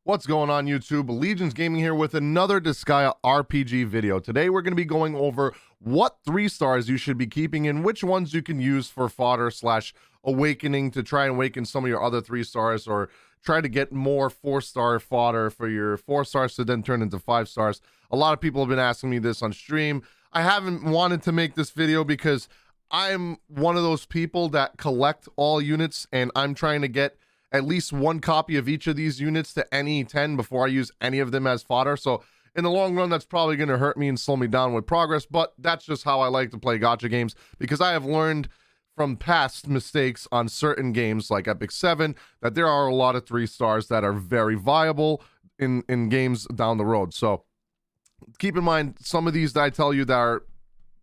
What's going on, YouTube? Legionzgaming here with another Disgaea RPG video. Today we're going to be going over what 3 stars you should be keeping and which ones you can use for fodder slash awakening to try and awaken some of your other 3 stars, or try to get more 4-star fodder for your 4 stars to then turn into 5 stars. A lot of people have been asking me this on stream. I haven't wanted to make this video because I'm one of those people that collect all units, and I'm trying to get at least 1 copy of each of these units to any 10 before I use any of them as fodder. So in the long run, that's probably going to hurt me and slow me down with progress, but that's just how I like to play gacha games, because I have learned from past mistakes on certain games like Epic 7 that there are a lot of 3 stars that are very viable in games down the road. So keep in mind, some of these that I tell you that are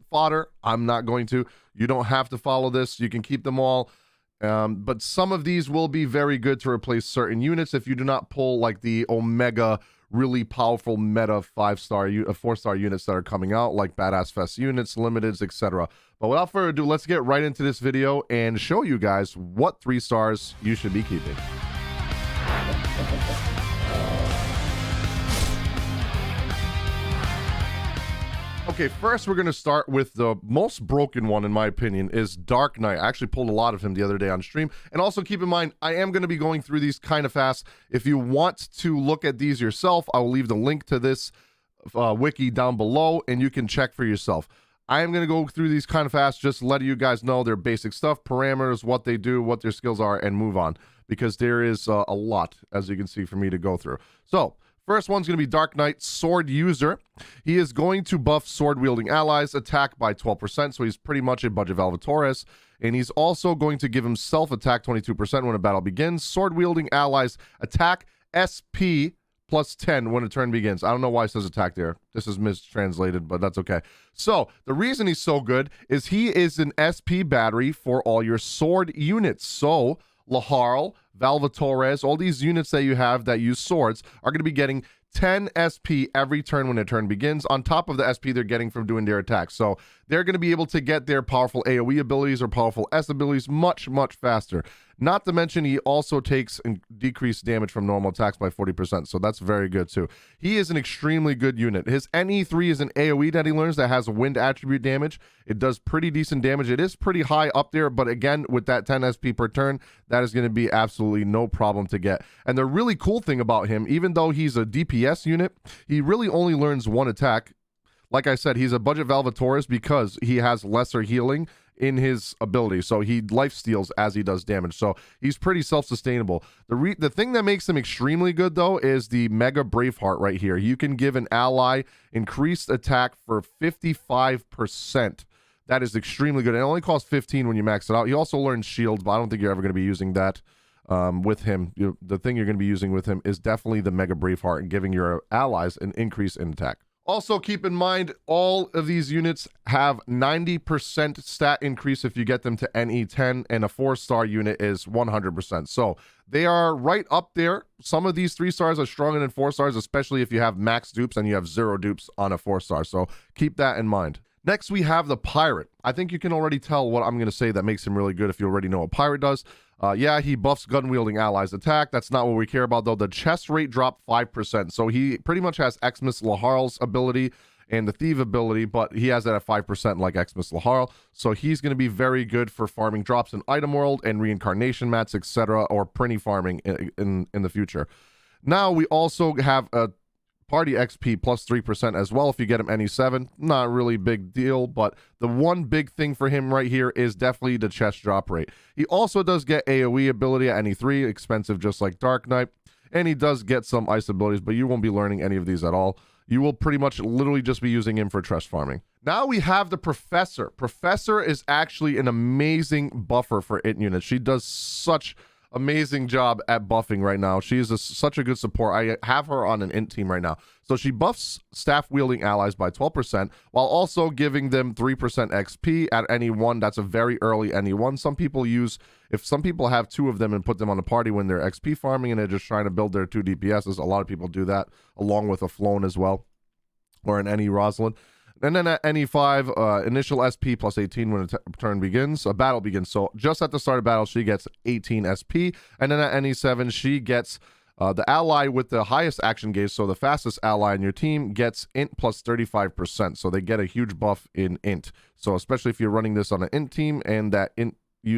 fodder, I'm not going to. You don't have to follow this. You can keep them all. But some of these will be very good to replace certain units if you do not pull like the Omega really powerful meta 5-star 4-star units that are coming out, like Badass Fest units, limiteds, etc. But without further ado, let's get right into this video and show you guys what 3 stars you should be keeping. Okay, first we're going to start with the most broken one, in my opinion, is Dark Knight. I actually pulled a lot of him the other day on stream. And also keep in mind, I am going to be going through these kind of fast. If you want to look at these yourself, I will leave the link to this wiki down below, and you can check for yourself. I am going to go through these kind of fast, just letting you guys know their basic stuff, parameters, what they do, what their skills are, and move on, because there is a lot, as you can see, for me to go through. So first one's going to be Dark Knight, Sword User. He is going to buff sword-wielding allies attack by 12%, so he's pretty much a budget Valvatores. And he's also going to give himself attack 22% when a battle begins. Sword-wielding allies attack SP plus 10 when a turn begins. I don't know why it says attack there. This is mistranslated, but that's okay. So the reason he's so good is he is an SP battery for all your sword units. So Laharl, Valvatores, all these units that you have that use swords are going to be getting 10 SP every turn when a turn begins, on top of the SP they're getting from doing their attacks. So they're going to be able to get their powerful AoE abilities or powerful S abilities much, much faster. Not to mention, he also takes decreased damage from normal attacks by 40%, so that's very good too. He is an extremely good unit. His NE3 is an AoE that he learns that has wind attribute damage. It does pretty decent damage. It is pretty high up there, but again, with that 10 SP per turn, that is going to be absolutely no problem to get. And the really cool thing about him, even though he's a DPS unit, he really only learns 1 attack. Like I said, he's a budget Valvatores because he has lesser healing in his ability, so he life steals as he does damage, so he's pretty self-sustainable. The thing that makes him extremely good, though, is the Mega Braveheart right here. You can give an ally increased attack for 55%. That is extremely good. It only costs 15 when you max it out. He also learns shields, but I don't think you're ever going to be using that with him. The thing you're going to be using with him is definitely the Mega Braveheart and giving your allies an increase in attack. Also, keep in mind, all of these units have 90% stat increase if you get them to NE10, and a 4-star unit is 100%. So they are right up there. Some of these 3 stars are stronger than 4 stars, especially if you have max dupes and you have 0 dupes on a 4-star. So keep that in mind. Next, we have the Pirate. I think you can already tell what I'm going to say that makes him really good if you already know what Pirate does. Yeah, he buffs gun-wielding allies attack. That's not what we care about, though. The chest rate dropped 5%. So he pretty much has Xmas Laharl's ability and the Thief ability, but he has that at 5% like Xmas Laharl. So he's going to be very good for farming drops in Item World and reincarnation mats, etc., or Prinny farming in the future. Now, we also have a Party XP plus 3% as well if you get him NE7. Not really big deal, but the one big thing for him right here is definitely the chest drop rate. He also does get AoE ability at NE3, expensive just like Dark Knight, and he does get some ice abilities, but you won't be learning any of these at all. You will pretty much literally just be using him for chest farming. Now we have the Professor. Professor is actually an amazing buffer for IT units. She does such amazing job at buffing right now. She is such a good support. I have her on an int team right now. So she buffs staff wielding allies by 12% while also giving them 3% XP at NE1. That's a very early NE1. Some people have 2 of them and put them on the party when they're XP farming and they're just trying to build their 2 DPSs. A lot of people do that along with a Flora as well, or an NE Rosalind. And then at NE5, initial SP plus 18 when a turn begins, a battle begins. So just at the start of battle, she gets 18 SP. And then at NE7, she gets The ally with the highest action gauge, so the fastest ally in your team, gets int plus 35%. So they get a huge buff in int. So especially if you're running this on an int team and that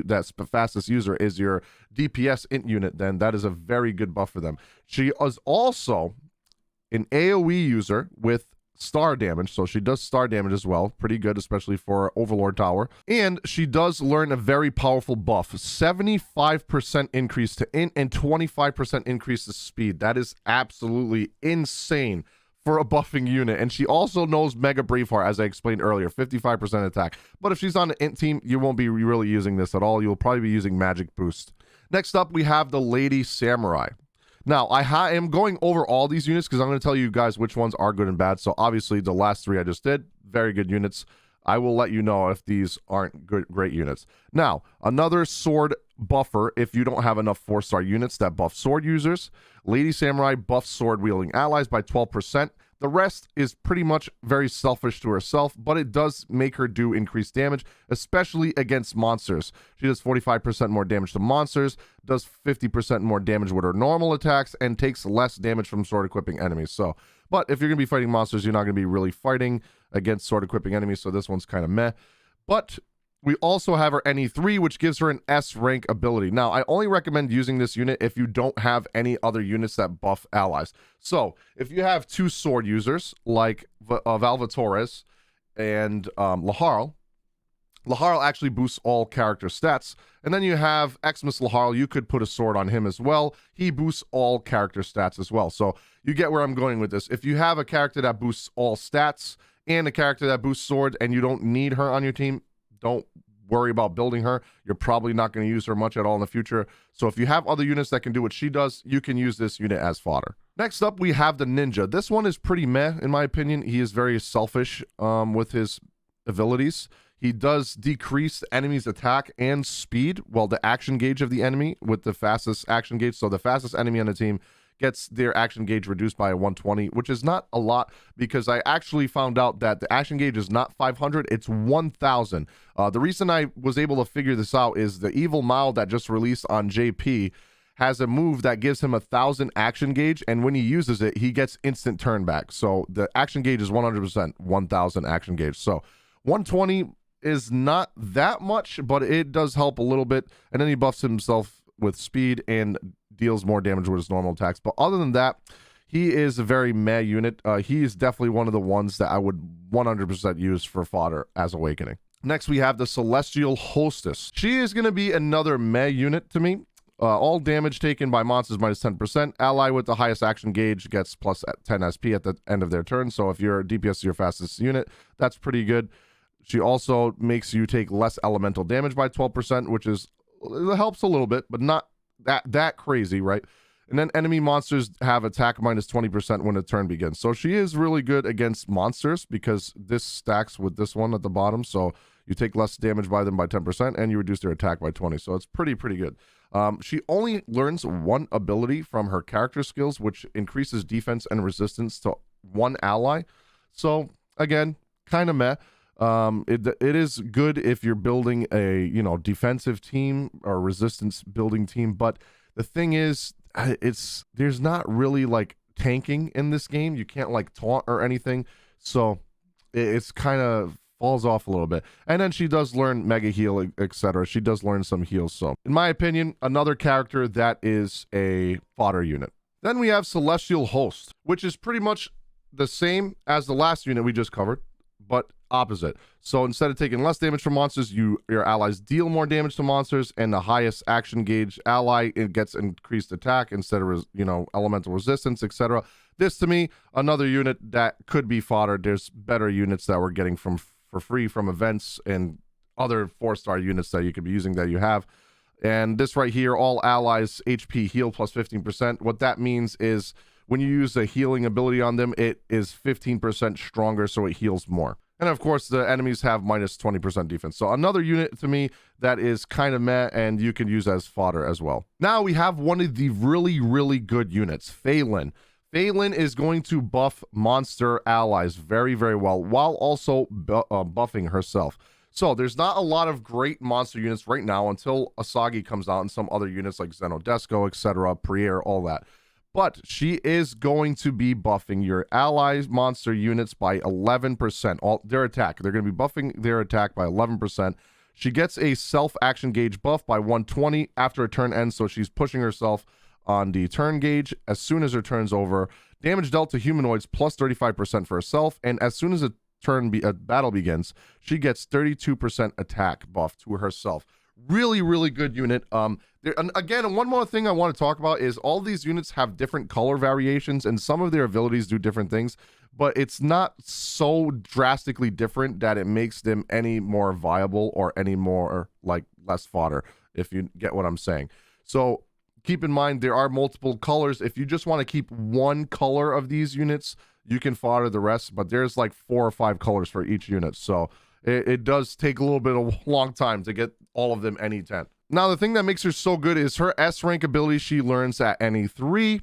that's the fastest user is your DPS int unit, then that is a very good buff for them. She is also an AoE user with star damage, so she does star damage as well. Pretty good, especially for Overlord Tower. And she does learn a very powerful buff, 75% increase to int and 25% increase to speed. That is absolutely insane for a buffing unit. And she also knows Mega Braveheart, as I explained earlier, 55% attack. But if she's on an int team, you won't be really using this at all. You'll probably be using Magic Boost. Next up, we have the Lady Samurai. Now, I am going over all these units because I'm going to tell you guys which ones are good and bad. So obviously the last three I just did, very good units. I will let you know if these aren't great units. Now, another sword buffer if you don't have enough 4-star units that buff sword users. Lady Samurai buffs sword wielding allies by 12%. The rest is pretty much very selfish to herself, but it does make her do increased damage, especially against monsters. She does 45% more damage to monsters, does 50% more damage with her normal attacks, and takes less damage from sword equipping enemies. So, but if you're going to be fighting monsters, you're not going to be really fighting against sword equipping enemies, so this one's kind of meh. But we also have her NE3, which gives her an S rank ability. Now, I only recommend using this unit if you don't have any other units that buff allies. So, if you have 2 sword users, like Valvatores and Laharl actually boosts all character stats. And then you have Xmas Laharl, you could put a sword on him as well. He boosts all character stats as well. So, you get where I'm going with this. If you have a character that boosts all stats and a character that boosts sword and you don't need her on your team, don't worry about building her. You're probably not going to use her much at all in the future. So if you have other units that can do what she does, you can use this unit as fodder. Next up, we have the Ninja. This one is pretty meh, in my opinion. He is very selfish with his abilities. He does decrease the enemy's attack and speed, well, the action gauge of the enemy with the fastest action gauge. So the fastest enemy on the team gets their action gauge reduced by 120, which is not a lot because I actually found out that the action gauge is not 500, it's 1,000. The reason I was able to figure this out is the Evil Mao that just released on JP has a move that gives him 1,000 action gauge, and when he uses it, he gets instant turn back. So the action gauge is 100%, 1,000 action gauge. So 120 is not that much, but it does help a little bit. And then he buffs himself with speed and deals more damage with his normal attacks. But other than that, he is a very meh unit. He is definitely one of the ones that I would 100% use for fodder as Awakening. Next, we have the Celestial Hostess. She is going to be another meh unit to me. All damage taken by monsters minus 10%. Ally with the highest action gauge gets plus 10 SP at the end of their turn. So if your DPS is your fastest unit, that's pretty good. She also makes you take less elemental damage by 12%, which is helps a little bit, but not that crazy, right? And then enemy monsters have attack minus 20% when the turn begins. So she is really good against monsters because this stacks with this one at the bottom. So you take less damage by them by 10% and you reduce their attack by 20. So it's pretty good. She only learns one ability from her character skills, which increases defense and resistance to one ally. So again, kind of meh. It is good if you're building a, defensive team or resistance building team, but the thing is, there's not really like tanking in this game. You can't like taunt or anything, so it's kind of falls off a little bit. And then she does learn mega heal, etc. She does learn some heals. So in my opinion, another character that is a fodder unit. Then we have Celestial Host, which is pretty much the same as the last unit we just covered, but opposite. So instead of taking less damage from monsters, your allies deal more damage to monsters, and the highest action gauge ally, it gets increased attack instead of elemental resistance, etc. This to me, another unit that could be fodder. There's better units that we're getting for free from events and other 4-star units that you could be using that you have. And this right here, all allies HP heal plus 15%. What that means is when you use a healing ability on them, it is 15% stronger, so it heals more. And of course, the enemies have minus 20% defense. So another unit to me that is kind of meh, and you can use as fodder as well. Now we have one of the really good units, Felynn. Felynn is going to buff monster allies very well, while also buffing herself. So there's not a lot of great monster units right now until Asagi comes out and some other units like Xenodesco, etc., Priere, all that. but she is going to be buffing your allies monster units by 11%. All their attack. They're going to be buffing their attack by 11%. She gets a self-action gauge buff by 120 after a turn ends, so she's pushing herself on the turn gauge as soon as her turn's over. Damage dealt to humanoids plus 35% for herself, and as soon as a battle begins, she gets 32% attack buff to herself. Really, really good unit. Again, one more thing I want to talk about is all these units have different color variations, and some of their abilities do different things, but it's not so drastically different that it makes them any more viable or any more like less fodder, if you get what I'm saying. So keep in mind there are multiple colors. If you just want to keep one color of these units, you can fodder the rest, but there's like 4 or 5 colors for each unit, so it does take a little bit of a long time to get all of them any 10. Now, the thing that makes her so good is her S rank ability she learns at any 3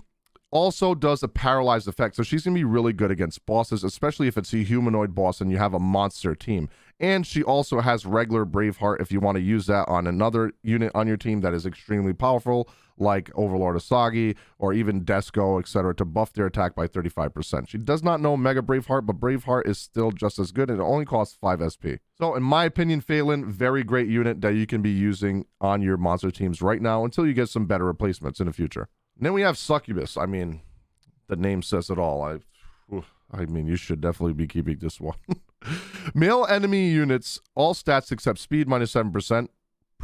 also does a paralyzed effect. So she's going to be really good against bosses, especially if it's a humanoid boss and you have a monster team. And she also has regular Braveheart if you want to use that on another unit on your team that is extremely powerful, like Overlord Asagi or even Disgaea, etc., to buff their attack by 35%. She does not know Mega Braveheart, but Braveheart is still just as good, and it only costs 5 SP. So in my opinion, Felynn, very great unit that you can be using on your monster teams right now until you get some better replacements in the future. And then we have Succubus. I mean, the name says it all. I mean, you should definitely be keeping this one. Male enemy units, all stats except speed, minus 7%.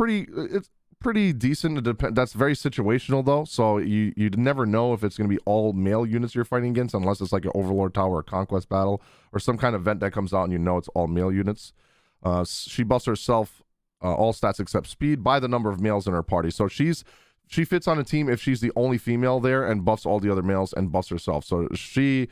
It's pretty decent. That's very situational though, so you'd never know if it's going to be all male units you're fighting against unless it's like an Overlord Tower or Conquest battle or some kind of event that comes out and you know it's all male units. She buffs herself, all stats except speed, by the number of males in her party. So she fits on a team if she's the only female there and buffs all the other males and buffs herself. So she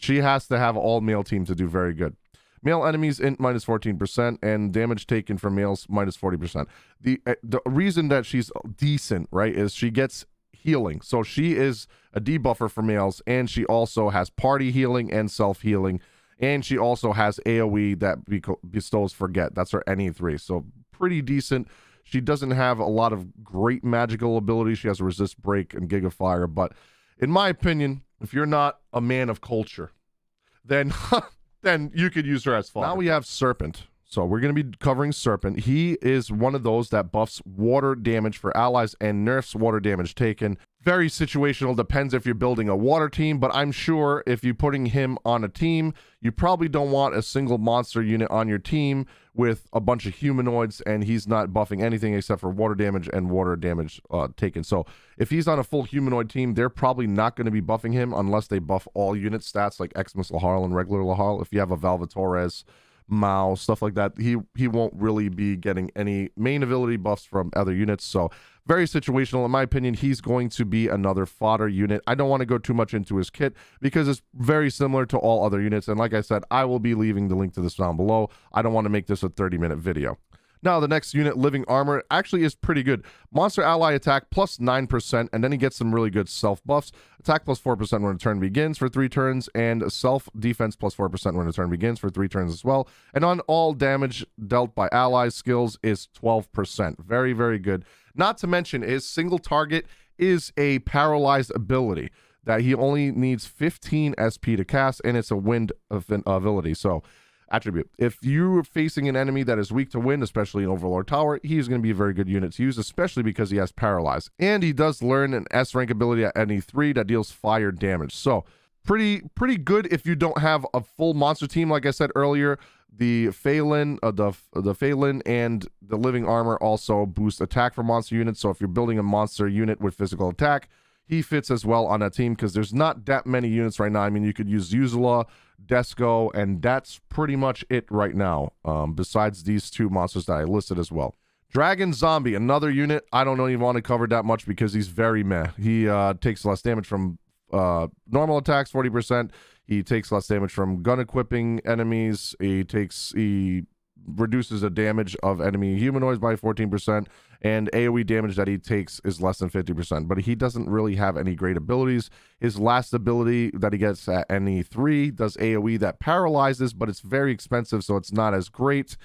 has to have all male team to do very good. Male enemies int minus 14% and damage taken from males minus 40%. The reason that she's decent, right, is she gets healing. So she is a debuffer for males, and she also has party healing and self-healing, and she also has AoE that bestows forget. That's her NE3. So pretty decent. She doesn't have a lot of great magical abilities. She has resist break and Giga Fire, but in my opinion, if you're not a man of culture, then then you could use her as fodder. Now we have Serpent. So we're going to be covering Serpent. He is one of those that buffs water damage for allies and nerfs water damage taken. Very situational, depends if you're building a water team, but I'm sure if you're putting him on a team, you probably don't want a single monster unit on your team with a bunch of humanoids and he's not buffing anything except for water damage and water damage taken. So if he's on a full humanoid team, they're probably not going to be buffing him unless they buff all unit stats like Xmas Laharl and regular Laharl. If you have a Valvatorez, Mao, stuff like that, he won't really be getting any main ability buffs from other units. So very situational. In my opinion, he's going to be another fodder unit. I don't want to go too much into his kit because it's very similar to all other units, and like I said, I will be leaving the link to this down below. I don't want to make this a 30-minute video. Now, the next unit, Living Armor, actually is pretty good. Monster ally attack plus 9%, and then he gets some really good self buffs. Attack plus 4% when a turn begins for 3 turns, and self defense plus 4% when a turn begins for 3 turns as well. And on all damage dealt by allies skills is 12%. Very, very good. Not to mention, his single target is a paralyzed ability that he only needs 15 SP to cast, and it's a wind ability. So attribute. If you're facing an enemy that is weak to wind, especially an Overlord Tower, he's going to be a very good unit to use, especially because he has Paralyze. And he does learn an S rank ability at NE3 that deals fire damage. So pretty good if you don't have a full monster team. Like I said earlier, the Felynn, the Felynn and the Living Armor also boost attack for monster units. So if you're building a monster unit with physical attack, he fits as well on that team because there's not that many units right now. I mean, you could use Uzula, Disgaea, and that's pretty much it right now, besides these 2 monsters that I listed as well. Dragon Zombie, another unit I don't even want to cover that much because he's very meh. He takes less damage from normal attacks, 40%. He takes less damage from gun equipping enemies. He reduces the damage of enemy humanoids by 14%, and AoE damage that he takes is less than 50%, but he doesn't really have any great abilities. His last ability that he gets at NE3 does AoE that paralyzes, but it's very expensive, so it's not as great.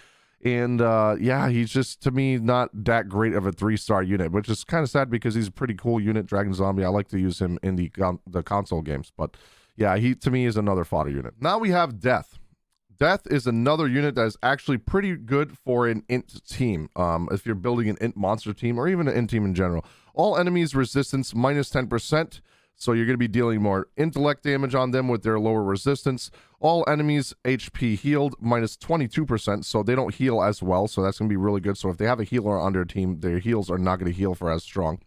And yeah, he's just, to me, not that great of a 3-star unit, which is kind of sad because he's a pretty cool unit, Dragon Zombie. I like to use him in the console games, but yeah, he to me is another fodder unit. Now we have Death. Death is another unit that is actually pretty good for an int team. If you're building an int monster team or even an int team in general. All enemies resistance minus 10%. So you're going to be dealing more intellect damage on them with their lower resistance. All enemies HP healed minus 22%. So they don't heal as well. So that's going to be really good. So if they have a healer on their team, their heals are not going to heal for as strong.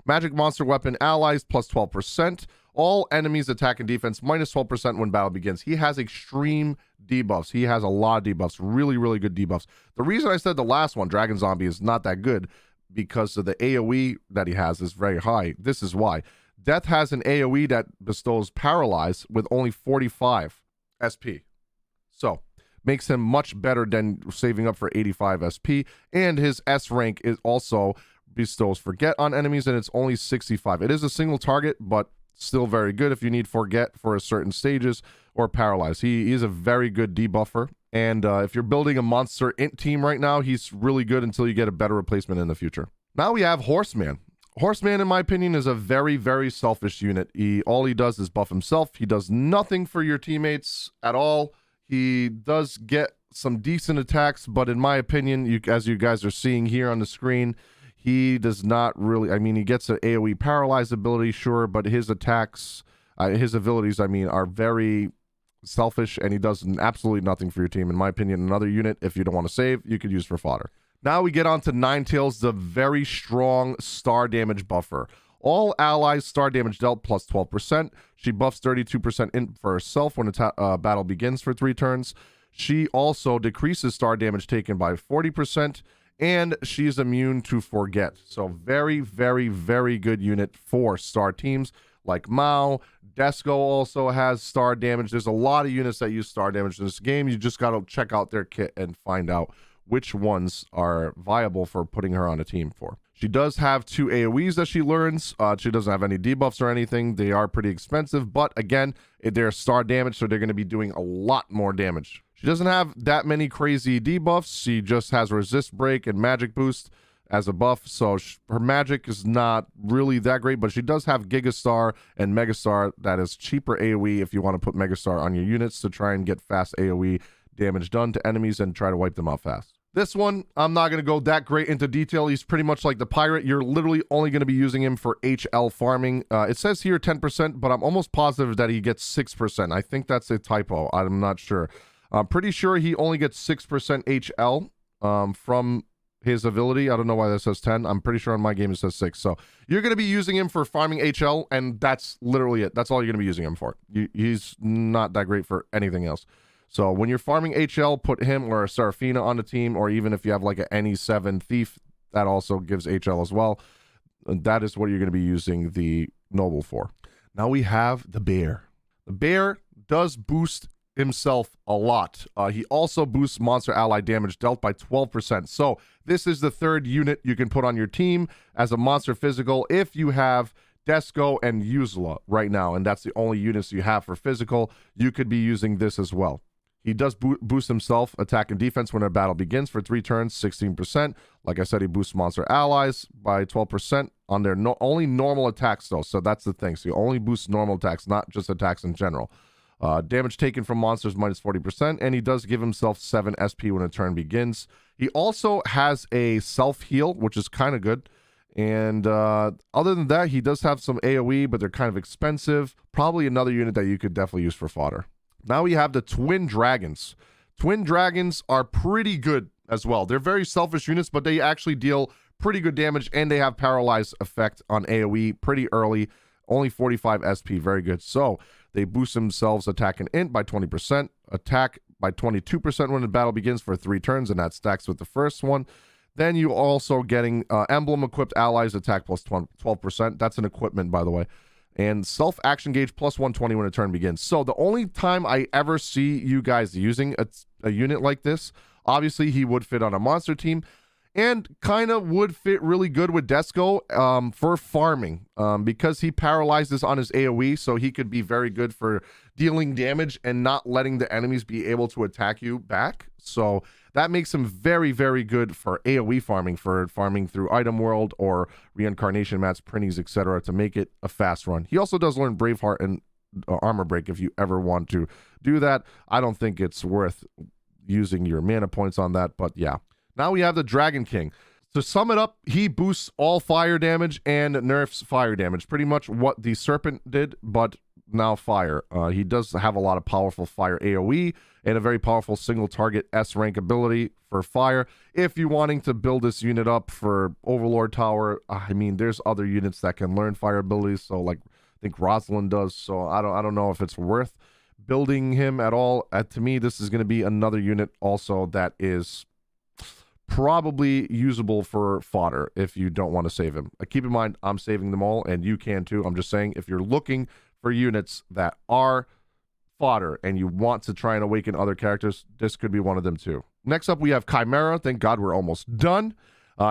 Magic monster weapon allies plus 12%. All enemies attack and defense minus 12% when battle begins. He has extreme debuffs. He has a lot of debuffs. Really, really good debuffs. The reason I said the last one, Dragon Zombie, is not that good because of the AoE that he has is very high. This is why. Death has an AoE that bestows Paralyze with only 45 SP. So, makes him much better than saving up for 85 SP. And his S rank is also bestows Forget on enemies, and it's only 65. It is a single target, but still very good if you need Forget for a certain stages or Paralyze. He is a very good debuffer. And if you're building a monster int team right now, he's really good until you get a better replacement in the future. Now we have Horseman. Horseman, in my opinion, is a very, very selfish unit. All he does is buff himself. He does nothing for your teammates at all. He does get some decent attacks, but in my opinion, as you guys are seeing here on the screen, he does not really, I mean, he gets an AoE paralyze ability, sure, but his attacks, his abilities, I mean, are very selfish, and he does absolutely nothing for your team. In my opinion, another unit, if you don't want to save, you could use for fodder. Now we get on to Ninetails, the very strong star damage buffer. All allies star damage dealt plus 12%. She buffs 32% in for herself when a battle begins for 3 turns. She also decreases star damage taken by 40%, and she's immune to Forget. So very, very, very good unit for star teams like Mao. Disgaea also has star damage. There's a lot of units that use star damage in this game. You just got to check out their kit and find out which ones are viable for putting her on a team for. She does have 2 AoEs that she learns. She doesn't have any debuffs or anything. They are pretty expensive, but again, they're star damage, so they're going to be doing a lot more damage. She doesn't have that many crazy debuffs. She just has resist break and magic boost as a buff, so her magic is not really that great, but she does have Gigastar and Megastar. That is cheaper AoE if you want to put Megastar on your units to try and get fast AoE damage done to enemies and try to wipe them out fast. This one, I'm not going to go that great into detail. He's pretty much like the pirate. You're literally only going to be using him for HL farming. It says here 10%, but I'm almost positive that he gets 6%. I think that's a typo. I'm not sure. I'm pretty sure he only gets 6% HL from his ability. I don't know why that says 10. I'm pretty sure on my game it says 6. So you're going to be using him for farming HL, and that's literally it. That's all you're going to be using him for. He's not that great for anything else. So when you're farming HL, put him or a Seraphina on the team, or even if you have like an NE7 Thief, that also gives HL as well. That is what you're going to be using the Noble for. Now we have the Bear. The Bear does boost himself a lot. He also boosts monster ally damage dealt by 12%. So this is the 3rd unit you can put on your team as a monster physical if you have Disgaea and Uzla right now, and that's the only units you have for physical. You could be using this as well. He does boost himself, attack and defense when a battle begins for 3 turns, 16%. Like I said, he boosts monster allies by 12% on their only normal attacks, though. So that's the thing. So he only boosts normal attacks, not just attacks in general. Damage taken from monsters minus 40%, and he does give himself 7 SP when a turn begins. He also has a self-heal, which is kind of good. And other than that, he does have some AoE, but they're kind of expensive. Probably another unit that you could definitely use for fodder. Now we have the Twin Dragons. Twin Dragons are pretty good as well. They're very selfish units, but they actually deal pretty good damage, and they have paralyzed effect on AoE pretty early. Only 45 SP, very good. So they boost themselves attack and int by 20%, attack by 22% when the battle begins for 3 turns, and that stacks with the first one. Then you also getting emblem equipped allies attack plus 12%. That's an equipment, by the way. And self-action gauge plus 120 when a turn begins. So the only time I ever see you guys using a unit like this, obviously he would fit on a monster team. and kind of would fit really good with Disgaea for farming because he paralyzes on his AoE, so he could be very good for dealing damage and not letting the enemies be able to attack you back. So that makes him very, very good for AoE farming, for farming through Item World or Reincarnation Mats, Prinnies, etc. to make it a fast run. He also does learn Braveheart and Armor Break if you ever want to do that. I don't think it's worth using your mana points on that, but yeah. Now we have the Dragon King. To sum it up, he boosts all fire damage and nerfs fire damage. Pretty much what the Serpent did, but now fire. He does have a lot of powerful fire AoE and a very powerful single target S rank ability for fire. If you're wanting to build this unit up for Overlord Tower, I mean, there's other units that can learn fire abilities. So like, I think Rosalind does. So I don't know if it's worth building him at all. To me, this is going to be another unit also that is probably usable for fodder if you don't want to save him. Keep in mind, I'm saving them all, and you can too. I'm just saying, if you're looking for units that are fodder and you want to try and awaken other characters, this could be one of them too. Next up, we have Chimera. Thank God we're almost done.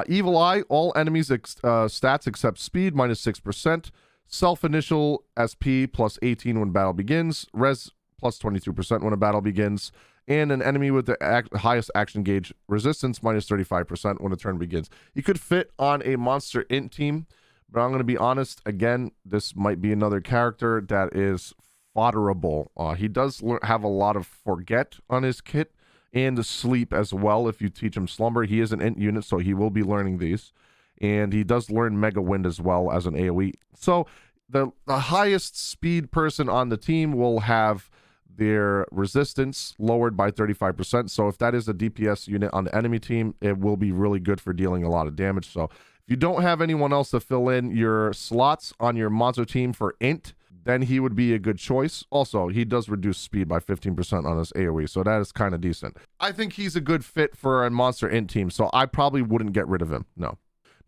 Evil Eye, all enemies stats except speed, -6%. Self-initial SP plus 18 when battle begins. Res plus 22% when a battle begins. And an enemy with the highest action gauge resistance, -35% when a turn begins. He could fit on a monster int team, but I'm going to be honest, again, this might be another character that is fodderable. He does have a lot of forget on his kit and sleep as well if you teach him slumber. He is an int unit, so he will be learning these. And he does learn Mega Wind as well as an AoE. So the highest speed person on the team will have their resistance lowered by 35%. So if that is a DPS unit on the enemy team, it will be really good for dealing a lot of damage. So if you don't have anyone else to fill in your slots on your monster team for int, then he would be a good choice. Also, he does reduce speed by 15% on his AoE, so that is kind of decent. I think he's a good fit for a monster int team, so I probably wouldn't get rid of him. No.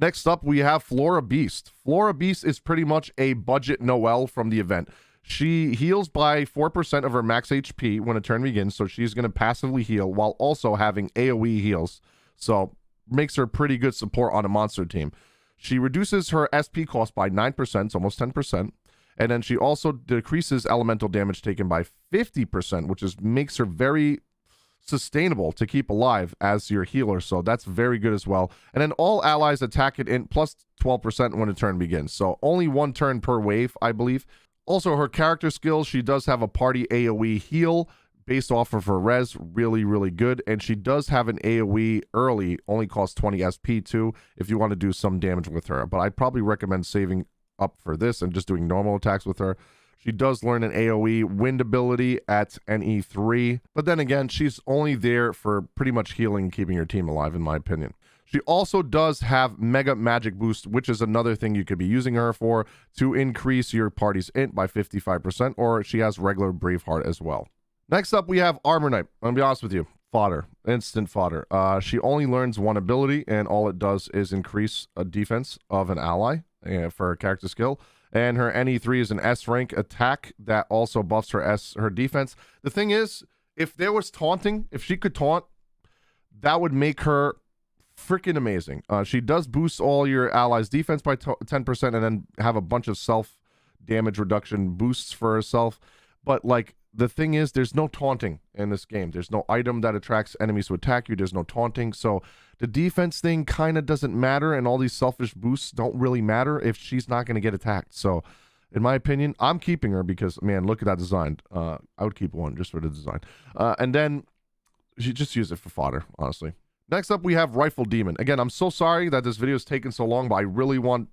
Next up, we have Flora Beast. Flora Beast is pretty much a budget Noelle from the event. She heals by 4% of her max HP when a turn begins, so she's going to passively heal while also having AoE heals. So makes her pretty good support on a monster team. She reduces her SP cost by 9%, so almost 10%. And then she also decreases elemental damage taken by 50%, which makes her very sustainable to keep alive as your healer. So that's very good as well. And then all allies attack it in plus 12% when a turn begins. So only one turn per wave, I believe. Also, her character skills, she does have a party AoE heal based off of her res, really, really good. And she does have an AoE early, only costs 20 SP too, if you want to do some damage with her. But I'd probably recommend saving up for this and just doing normal attacks with her. She does learn an AoE wind ability at NE3. But then again, she's only there for pretty much healing and keeping your team alive, in my opinion. She also does have Mega Magic Boost, which is another thing you could be using her for to increase your party's int by 55%, or she has regular Braveheart as well. Next up, we have Armor Knight. I'm going to be honest with you. Fodder. Instant fodder. She only learns one ability, and all it does is increase a defense of an ally for her character skill. And her NE3 is an S rank attack that also buffs her defense. The thing is, if there was taunting, if she could taunt, that would make her freaking amazing. She does boost all your allies' defense by 10% and then have a bunch of self damage reduction boosts for herself. But like, the thing is, there's no taunting in this game. There's no item that attracts enemies to attack you. There's no taunting. So the defense thing kind of doesn't matter, and all these selfish boosts don't really matter if she's not going to get attacked. So in my opinion, I'm keeping her because, man, look at that design. I would keep one just for the design. And then she just use it for fodder, honestly. Next up, we have Rifle Demon. Again, I'm so sorry that this video has taken so long, but I really want...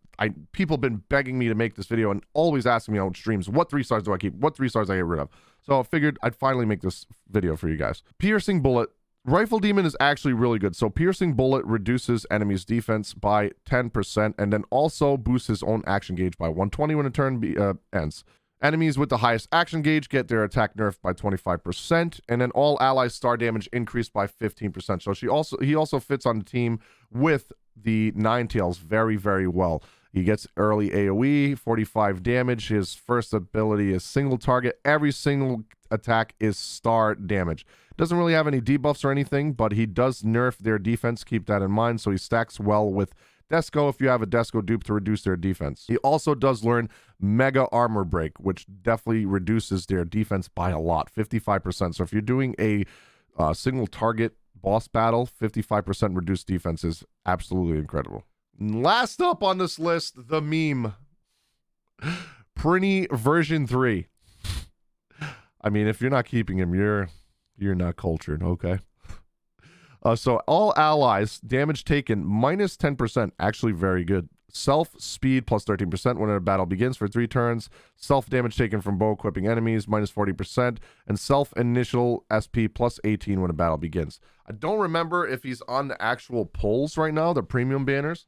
people have been begging me to make this video and always asking me on streams, what 3 stars do I keep? What 3 stars do I get rid of? So I figured I'd finally make this video for you guys. Piercing Bullet. Rifle Demon is actually really good. So Piercing Bullet reduces enemies' defense by 10% and then also boosts his own action gauge by 120 when a turn ends. Enemies with the highest action gauge get their attack nerfed by 25%, and then all allies' star damage increased by 15%. So he also fits on the team with the Ninetails very, very well. He gets early AoE, 45 damage. His first ability is single target. Every single attack is star damage. Doesn't really have any debuffs or anything, but he does nerf their defense. Keep that in mind. So he stacks well with Desco if you have a Desco dupe to reduce their defense. He also does learn Mega Armor Break, which definitely reduces their defense by a lot, 55%. So if you're doing a single target boss battle, 55% reduced defense is absolutely incredible. Last up on this list, the meme. Prinny version 3. I mean, if you're not keeping him, you're not cultured, okay? So all allies, damage taken minus 10%, actually very good. Self speed plus 13% when a battle begins for 3 turns. Self damage taken from bow equipping enemies minus 40%. And self initial SP plus 18 when a battle begins. I don't remember if he's on the actual pulls right now, the premium banners.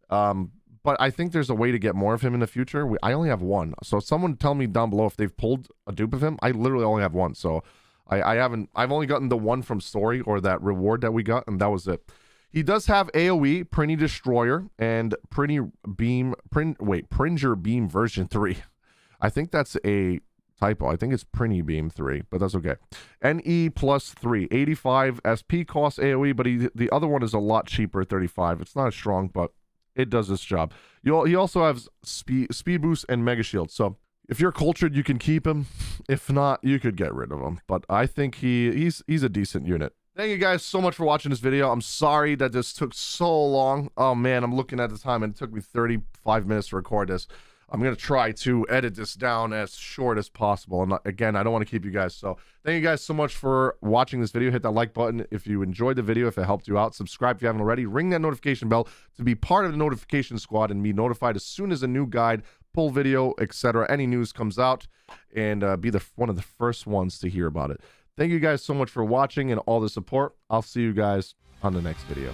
But I think there's a way to get more of him in the future. I only have one. So someone tell me down below if they've pulled a dupe of him. I literally only have one. So I've only gotten the one from story or that reward that we got, and that was it. He does have AoE, Prinny Destroyer, and Pringer Beam version 3. I think that's a typo. I think it's Prinny Beam 3, but that's okay. NE plus 3, 85 SP cost AoE, but the other one is a lot cheaper, 35. It's not as strong, but it does its job. He also has speed boost and mega shield. So if you're cultured, you can keep him. If not, you could get rid of him. But I think he's a decent unit. Thank you guys so much for watching this video. I'm sorry that this took so long. Oh man, I'm looking at the time and it took me 35 minutes to record this. I'm going to try to edit this down as short as possible. And again, I don't want to keep you guys. So thank you guys so much for watching this video. Hit that like button if you enjoyed the video, if it helped you out. Subscribe if you haven't already. Ring that notification bell to be part of the notification squad and be notified as soon as a new guide, pull video, etc., any news comes out, and be one of the first ones to hear about it. Thank you guys so much for watching and all the support. I'll see you guys on the next video.